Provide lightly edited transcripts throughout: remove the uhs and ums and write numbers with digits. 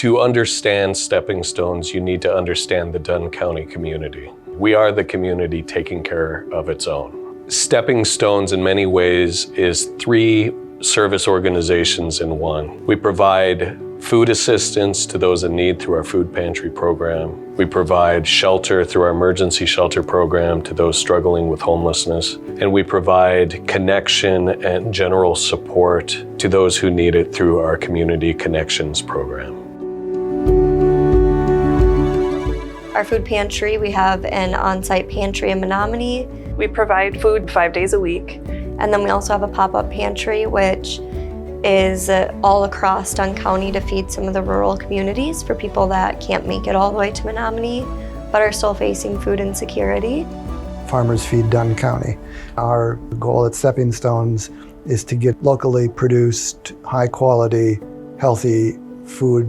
To understand stepping stones, you need to understand the Dunn County community. We are the community taking care of its own. Stepping Stones in many ways is 3 service organizations in one. We provide food assistance to those in need through our food pantry program. We provide shelter through our emergency shelter program to those struggling with homelessness. And we provide connection and general support to those who need it through our Community Connections program. Our food pantry, we have an on-site pantry in Menominee. We provide food 5 days a week. And then we also have a pop-up pantry, which is all across Dunn County to feed some of the rural communities for people that can't make it all the way to Menominee, but are still facing food insecurity. Farmers Feed Dunn County. Our goal at Stepping Stones is to get locally produced, high-quality, healthy food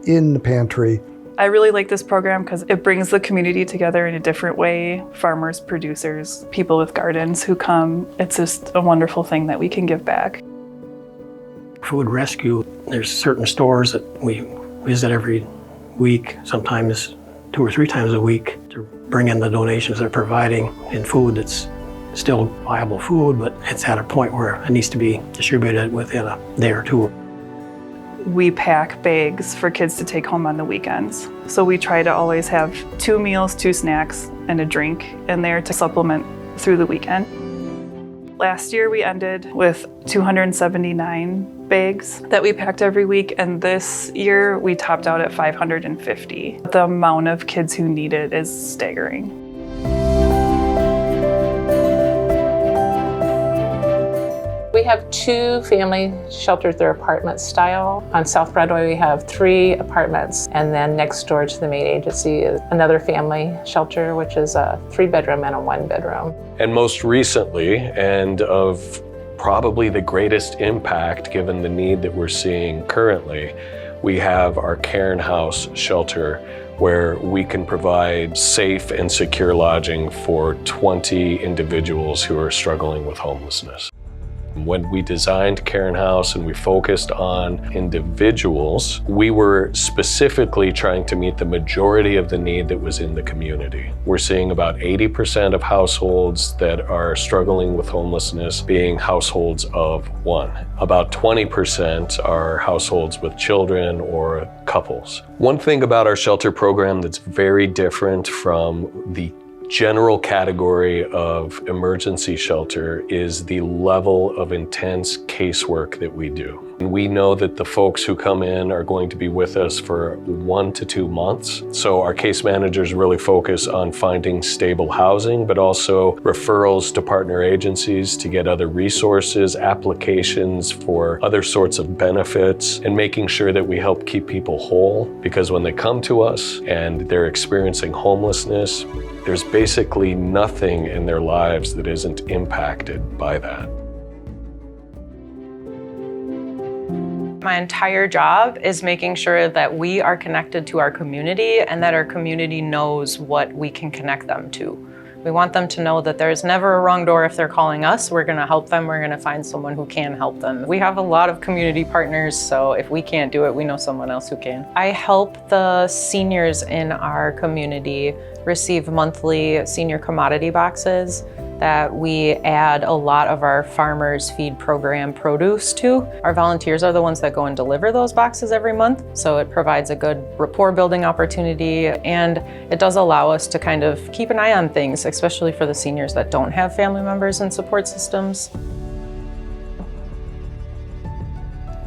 in the pantry. I really like this program because it brings the community together in a different way. Farmers, producers, people with gardens who come. It's just a wonderful thing that we can give back. Food rescue, there's certain stores that we visit every week, sometimes 2 or 3 times a week, to bring in the donations they're providing in food that's still viable food, but it's at a point where it needs to be distributed within a day or 2. We pack bags for kids to take home on the weekends. So we try to always have 2 meals, 2 snacks, and a drink in there to supplement through the weekend. Last year we ended with 279 bags that we packed every week, and this year we topped out at 550. The amount of kids who need it is staggering. We have 2 family shelters. They're apartment style. On South Broadway we have 3 apartments, and then next door to the main agency is another family shelter, which is a 3-bedroom and a 1-bedroom. And most recently, and of probably the greatest impact given the need that we're seeing currently, we have our Cairn House shelter, where we can provide safe and secure lodging for 20 individuals who are struggling with homelessness. When we designed Cairn House and we focused on individuals, we were specifically trying to meet the majority of the need that was in the community. We're seeing about 80% of households that are struggling with homelessness being households of 1. About 20% are households with children or couples. One thing about our shelter program that's very different from the general category of emergency shelter is the level of intense casework that we do. And we know that the folks who come in are going to be with us for 1 to 2 months. So our case managers really focus on finding stable housing, but also referrals to partner agencies to get other resources, applications for other sorts of benefits, and making sure that we help keep people whole. Because when they come to us and they're experiencing homelessness, there's basically nothing in their lives that isn't impacted by that. My entire job is making sure that we are connected to our community and that our community knows what we can connect them to. We want them to know that there's never a wrong door if they're calling us. We're gonna help them, we're gonna find someone who can help them. We have a lot of community partners, so if we can't do it, we know someone else who can. I help the seniors in our community receive monthly senior commodity boxes that we add a lot of our Farmers Feed program produce to. Our volunteers are the ones that go and deliver those boxes every month, so it provides a good rapport building opportunity, and it does allow us to kind of keep an eye on things, especially for the seniors that don't have family members and support systems.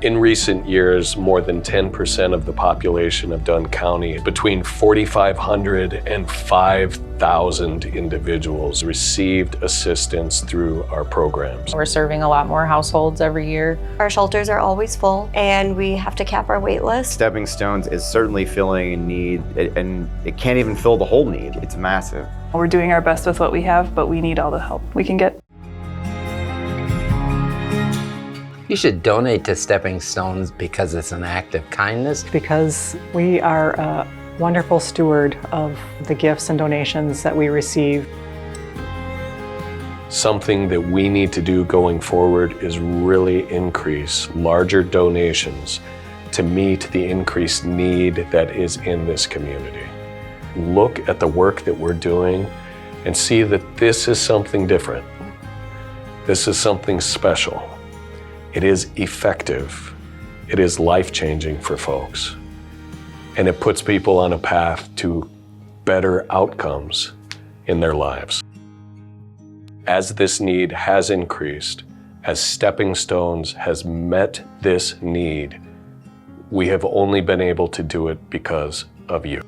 In recent years, more than 10% of the population of Dunn County, between 4,500 and 5,000 individuals, received assistance through our programs. We're serving a lot more households every year. Our shelters are always full, and we have to cap our wait list. Stepping Stones is certainly filling a need, and it can't even fill the whole need. It's massive. We're doing our best with what we have, but we need all the help we can get. You should donate to Stepping Stones because it's an act of kindness. Because we are a wonderful steward of the gifts and donations that we receive. Something that we need to do going forward is really increase larger donations to meet the increased need that is in this community. Look at the work that we're doing and see that this is something different. This is something special. It is effective. It is life-changing for folks. And it puts people on a path to better outcomes in their lives. As this need has increased, as Stepping Stones has met this need, we have only been able to do it because of you.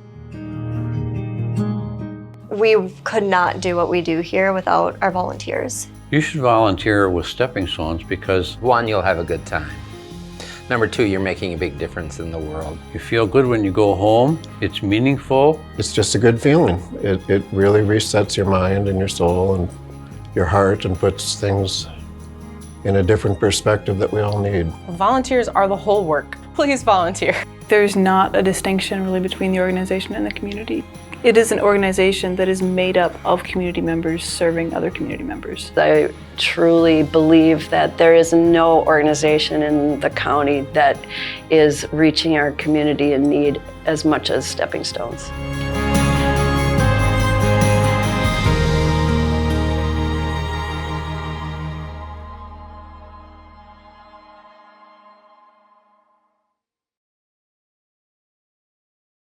We could not do what we do here without our volunteers. You should volunteer with Stepping Stones because One, you'll have a good time. Number two, you're making a big difference in the world. you feel good when you go home. It's meaningful. It's just a good feeling. It really resets your mind and your soul and your heart and puts things in a different perspective that we all need. Volunteers are the whole work. Please volunteer. There's not a distinction really between the organization and the community. It is an organization that is made up of community members serving other community members. I truly believe that there is no organization in the county that is reaching our community in need as much as Stepping Stones.